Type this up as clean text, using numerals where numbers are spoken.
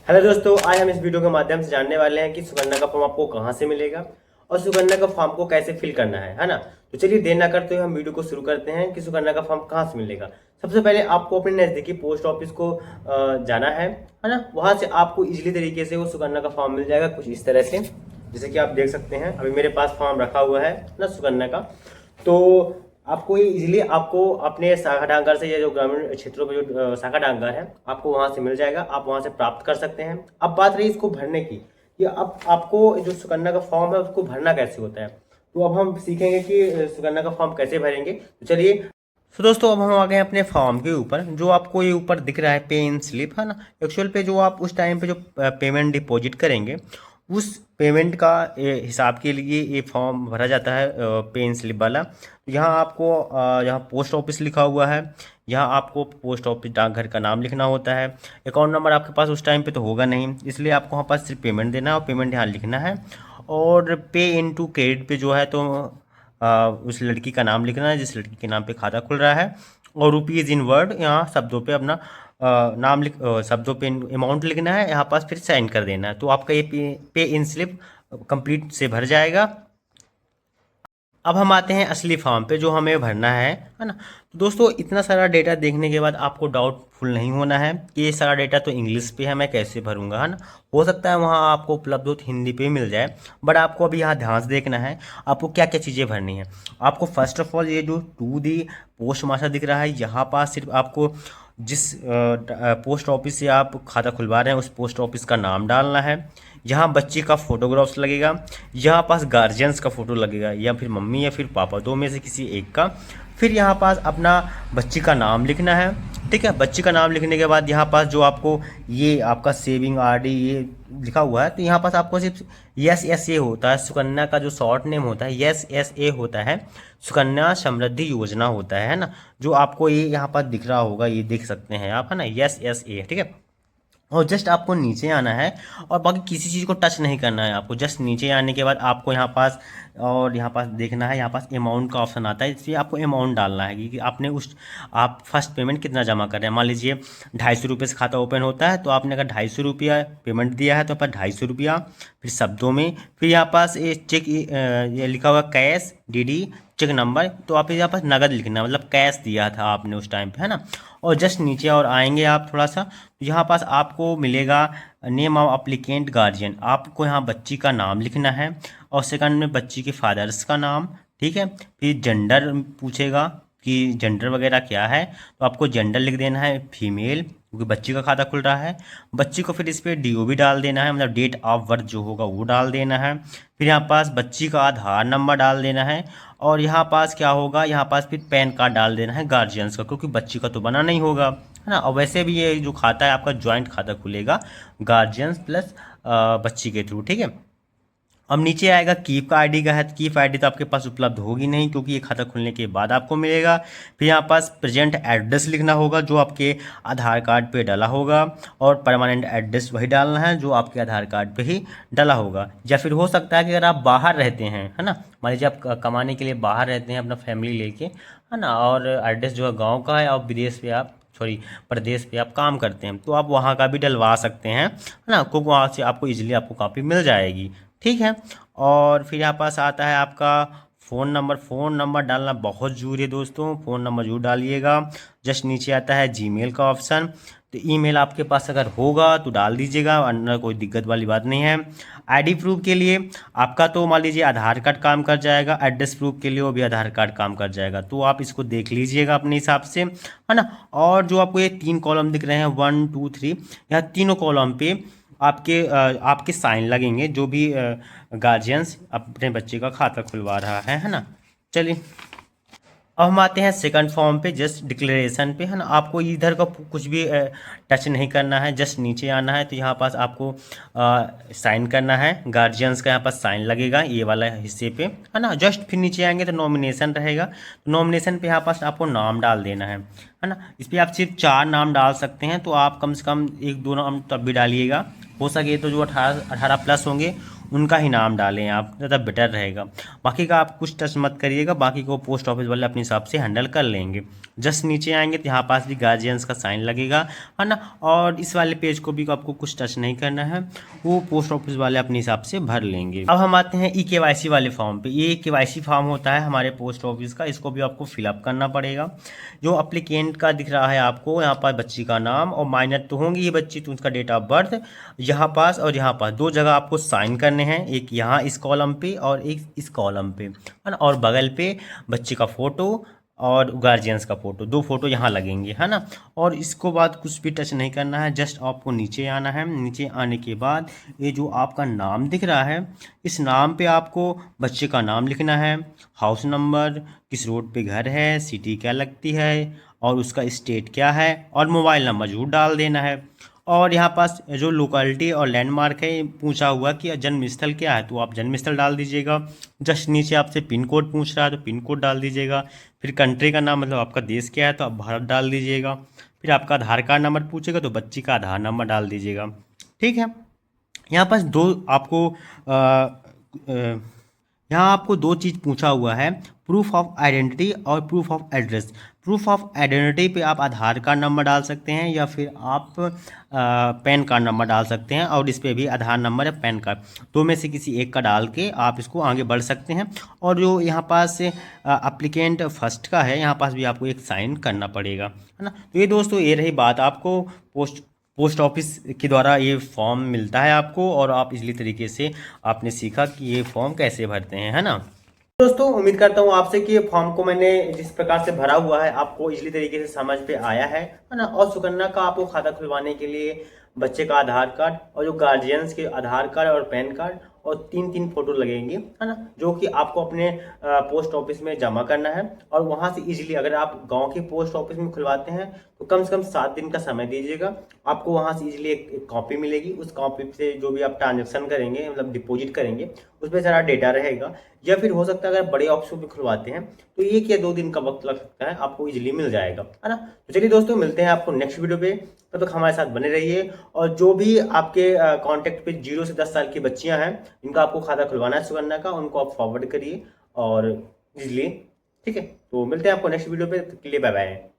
Hello दोस्तों, आज हम इस वीडियो के माध्यम से जानने वाले हैं कि सुकन्या का फॉर्म आपको कहाँ से मिलेगा और सुकन्या का फॉर्म को कैसे फिल करना है ना। तो चलिए देर ना करते हुए हम वीडियो को शुरू करते हैं कि सुकन्या का फॉर्म कहाँ से मिलेगा। सबसे पहले आपको अपने नज़दीकी पोस्ट ऑफिस को जाना है ना। वहाँ से आपको इजीली तरीके से वो सुकन्या का फॉर्म मिल जाएगा कुछ इस तरह से, जैसे कि आप देख सकते हैं अभी मेरे पास फॉर्म रखा हुआ है ना सुकन्या का। तो आपको ये इजीली आपको अपने शाखा डाकघर से, ये जो ग्रामीण क्षेत्रों में जो शाखा डाकघर है आपको वहां से मिल जाएगा, आप वहां से प्राप्त कर सकते हैं। अब बात रही इसको भरने की कि अब आपको जो सुकन्या का फॉर्म है उसको भरना कैसे होता है। तो अब हम सीखेंगे कि सुकन्या का फॉर्म कैसे भरेंगे। तो चलिए। तो दोस्तों अब हम आ गए हैं अपने फॉर्म के ऊपर। जो आपको ये ऊपर दिख रहा है पे इन स्लिप है ना, एक्चुअल पे जो आप उस टाइम पे जो पेमेंट डिपॉजिट करेंगे उस पेमेंट का हिसाब के लिए ये फॉर्म भरा जाता है, पे इन स्लिप वाला। यहाँ आपको यहाँ पोस्ट ऑफिस लिखा हुआ है, यहाँ आपको पोस्ट ऑफिस डाकघर का नाम लिखना होता है। अकाउंट नंबर आपके पास उस टाइम पे तो होगा नहीं, इसलिए आपको वहाँ पास सिर्फ पेमेंट देना है और पेमेंट यहाँ लिखना है। और पे इनटू क्रेडिट पे जो है तो उस लड़की का नाम लिखना है जिस लड़की के नाम पे खाता खुल रहा है। और रुपीज़ इन वर्ड यहाँ शब्दों पे अपना नाम लिख शब्दों पे अमाउंट लिखना है, यहाँ पास फिर साइन कर देना है। तो आपका ये पे इन स्लिप कंप्लीट से भर जाएगा। अब हम आते हैं असली फॉर्म पे जो हमें भरना है ना। तो दोस्तों इतना सारा डेटा देखने के बाद आपको डाउटफुल नहीं होना है कि ये सारा डेटा तो इंग्लिश पे है, मैं कैसे भरूंगा है ना। हो सकता है वहाँ आपको उपलब्ध हो तो हिंदी पे मिल जाए, बट आपको अभी यहाँ ध्यान से देखना है आपको क्या क्या चीज़ें भरनी है। आपको फर्स्ट ऑफ ऑल ये जो टू दी पोस्ट मास्टर दिख रहा है, यहाँ पास सिर्फ आपको जिस पोस्ट ऑफिस से आप खाता खुलवा रहे हैं उस पोस्ट ऑफिस का नाम डालना है। यहाँ बच्चे का फोटोग्राफ्स लगेगा, यहाँ पास गार्जियंस का फ़ोटो लगेगा या फिर मम्मी या फिर पापा, दो में से किसी एक का। फिर यहाँ पास अपना बच्ची का नाम लिखना है। ठीक है, बच्ची का नाम लिखने के बाद यहाँ पास जो आपको ये आपका सेविंग आरडी ये लिखा हुआ है, तो यहाँ पास आपको सिर्फ यस एस ए होता है। सुकन्या का जो शॉर्ट नेम होता है यस एस ए होता है, सुकन्या समृद्धि योजना होता है ना। जो आपको ये यहाँ पर दिख रहा होगा, ये देख सकते हैं आप है ना, यस एस ए। ठीक है, और जस्ट आपको नीचे आना है और बाकी किसी चीज़ को टच नहीं करना है आपको। जस्ट नीचे आने के बाद आपको यहाँ पास और यहाँ पास देखना है, यहाँ पास अमाउंट का ऑप्शन आता है, इसलिए आपको अमाउंट डालना है कि आपने उस आप फर्स्ट पेमेंट कितना जमा कर रहे हैं। मान लीजिए 250 रुपये से खाता ओपन होता है, तो आपने अगर 250 रुपया पेमेंट दिया है तो आप 250 रुपया फिर शब्दों में, फिर यहाँ पास ये चेक ये लिखा हुआ कैश डीडी चेक नंबर, तो आप यहाँ पास नगद लिखना, मतलब कैश दिया था आपने उस टाइम पे है ना। और जस्ट नीचे और आएंगे आप थोड़ा सा, तो यहाँ पास आपको मिलेगा नेम ऑफ अप्लीकेंट गार्जियन, आपको यहाँ बच्ची का नाम लिखना है और सेकंड में बच्ची के फादर्स का नाम। ठीक है, फिर जेंडर पूछेगा कि जेंडर वगैरह क्या है, तो आपको जेंडर लिख देना है फीमेल, क्योंकि बच्ची का खाता खुल रहा है। बच्ची को फिर इस पर डीओबी डाल देना है, मतलब डेट ऑफ बर्थ जो होगा वो डाल देना है। फिर यहाँ पास बच्ची का आधार नंबर डाल देना है और यहाँ पास क्या होगा, यहाँ पास फिर पैन कार्ड डाल देना है गार्जियंस का, क्योंकि बच्ची का तो बना नहीं होगा है ना। और वैसे भी ये जो खाता है आपका जॉइंट खाता खुलेगा गार्जियंस प्लस बच्ची के थ्रू। ठीक है, अब नीचे आएगा कीप का आईडी का है, तो कीप आईडी तो आपके पास उपलब्ध होगी नहीं क्योंकि ये खाता खुलने के बाद आपको मिलेगा। फिर यहाँ पास प्रेजेंट एड्रेस लिखना होगा जो आपके आधार कार्ड पे डाला होगा, और परमानेंट एड्रेस वही डालना है जो आपके आधार कार्ड पे ही डाला होगा। या फिर हो सकता है कि अगर आप बाहर रहते हैं है ना, मान लीजिए आप कमाने के लिए बाहर रहते हैं अपना फैमिली लेके है ना, और एड्रेस जो है गाँव का है और विदेश पे आप सॉरी प्रदेश पे आप काम करते हैं, तो आप वहाँ का भी डलवा सकते हैं है ना, क्योंकि वहाँ से आपको इजीली आपको कॉपी मिल जाएगी। ठीक है, और फिर यहाँ पास आता है आपका फ़ोन नंबर। फ़ोन नंबर डालना बहुत ज़रूरी है दोस्तों, फ़ोन नंबर जरूर डालिएगा। जस्ट नीचे आता है जीमेल का ऑप्शन, तो ईमेल आपके पास अगर होगा तो डाल दीजिएगा, वरना कोई दिक्कत वाली बात नहीं है। आईडी प्रूफ के लिए आपका तो मान लीजिए आधार कार्ड काम कर जाएगा, एड्रेस प्रूफ के लिए वो भी आधार कार्ड काम कर जाएगा, तो आप इसको देख लीजिएगा अपने हिसाब से है ना। और जो आपको ये 3 कॉलम दिख रहे हैं 1 2 3, यहाँ तीनों कॉलम पे आपके साइन लगेंगे, जो भी गार्जियंस अपने बच्चे का खाता खुलवा रहा है ना। चलिए अब हम आते हैं सेकंड फॉर्म पे, जस्ट डिक्लेरेशन पे है ना। आपको इधर का कुछ भी टच नहीं करना है, जस्ट नीचे आना है, तो यहाँ पास आपको साइन करना है, गार्जियंस का यहाँ पास साइन लगेगा ये वाला हिस्से पे है ना। जस्ट फिर नीचे आएंगे तो नॉमिनेशन रहेगा, तो नॉमिनेशन पे यहाँ पास आपको नाम डाल देना है ना। इस पर आप सिर्फ 4 नाम डाल सकते हैं, तो आप कम से कम 1 2 नाम तब भी डालिएगा, हो सके तो जो 18 प्लस होंगे उनका ही नाम डालें आप, ज़्यादा बेटर रहेगा। बाकी का आप कुछ टच मत करिएगा, बाकी को पोस्ट ऑफिस वाले अपने हिसाब से हैंडल कर लेंगे। जस्ट नीचे आएंगे तो यहाँ पास भी गार्जियंस का साइन लगेगा, है ना। और इस वाले पेज को भी आपको कुछ टच नहीं करना है, वो पोस्ट ऑफिस वाले अपने हिसाब से भर लेंगे। अब हम आते हैं KYC वाले फॉर्म पे। ये KYC फॉर्म होता है हमारे पोस्ट ऑफिस का, इसको भी आपको फिलअप करना पड़ेगा। जो अप्लीकेंट का दिख रहा है आपको यहाँ पर, बच्ची का नाम और माइनर तो होंगी ये बच्ची, तो उसका डेट ऑफ बर्थ यहाँ पास और यहाँ पास दो जगह आपको साइन करने हैं, एक यहाँ इस कॉलम पे और एक इस कॉलम पे, है ना। और बगल पे बच्चे का फ़ोटो और गार्जियंस का फ़ोटो, दो फोटो यहाँ लगेंगे, है ना। और इसको बाद कुछ भी टच नहीं करना है, जस्ट आपको नीचे आना है। नीचे आने के बाद ये जो आपका नाम दिख रहा है, इस नाम पे आपको बच्चे का नाम लिखना है, हाउस नंबर, किस रोड पे घर है, सिटी क्या लगती है और उसका स्टेट क्या है, और मोबाइल नंबर जरूर डाल देना है। और यहाँ पास जो लोकेलिटी और लैंडमार्क है पूछा हुआ कि जन्म स्थल क्या है, तो आप जन्म स्थल डाल दीजिएगा। जस्ट नीचे आपसे पिन कोड पूछ रहा है तो पिन कोड डाल दीजिएगा। फिर कंट्री का नाम, मतलब आपका देश क्या है, तो आप भारत डाल दीजिएगा। फिर आपका आधार कार्ड नंबर पूछेगा तो बच्ची का आधार नंबर डाल दीजिएगा। ठीक है। यहाँ पास दो आपको यहाँ आपको दो चीज़ पूछा हुआ है, प्रूफ ऑफ आइडेंटिटी और proof of address. Proof of identity पे आप आधार कार्ड नंबर डाल सकते हैं या फिर आप पैन कार्ड नंबर डाल सकते हैं, और इस पे भी आधार नंबर या पैन कार्ड, दो में से किसी एक का डाल के आप इसको आगे बढ़ सकते हैं। और जो यहाँ पास अप्लीकेंट फर्स्ट का है, यहाँ पास भी आपको एक साइन करना पड़ेगा, है ना। तो ये दोस्तों ये रही बात, आपको पोस्ट ऑफिस के द्वारा ये फॉर्म मिलता है आपको, और आप इजली तरीके से आपने सीखा कि ये फॉर्म कैसे भरते हैं, है ना। दोस्तों उम्मीद करता हूँ आपसे कि ये फॉर्म को मैंने जिस प्रकार से भरा हुआ है आपको इजली तरीके से समझ पे आया है ना। और सुकन्या का आपको खाता खुलवाने के लिए बच्चे का आधार कार्ड और जो गार्जियंस के आधार कार्ड और पैन कार्ड और तीन तीन फोटो लगेंगे, है ना, जो कि आपको अपने पोस्ट ऑफिस में जमा करना है। और वहां से इजीली अगर आप गांव के पोस्ट ऑफिस में खुलवाते हैं तो कम से कम 7 दिन का समय दीजिएगा, आपको वहां से इजीली एक कॉपी मिलेगी। उस कॉपी से जो भी आप ट्रांजेक्शन करेंगे, मतलब डिपॉजिट करेंगे, उस पर सारा डेटा रहेगा। या फिर हो सकता है अगर बड़े ऑफिस में खुलवाते हैं तो 1 या 2 दिन का वक्त लग सकता है, आपको इजीली मिल जाएगा, है ना। तो चलिए दोस्तों मिलते हैं आपको नेक्स्ट वीडियो पे, तब तक हमारे साथ बने रहिए। और जो भी आपके कांटेक्ट पे 0 से 10 साल की बच्चियां हैं, इनका आपको खाता खुलवाना है सुकन्या का, उनको आप फॉरवर्ड करिए और इजीली। ठीक है, तो मिलते हैं आपको नेक्स्ट वीडियो पे, तब तक के लिए बाय बाय।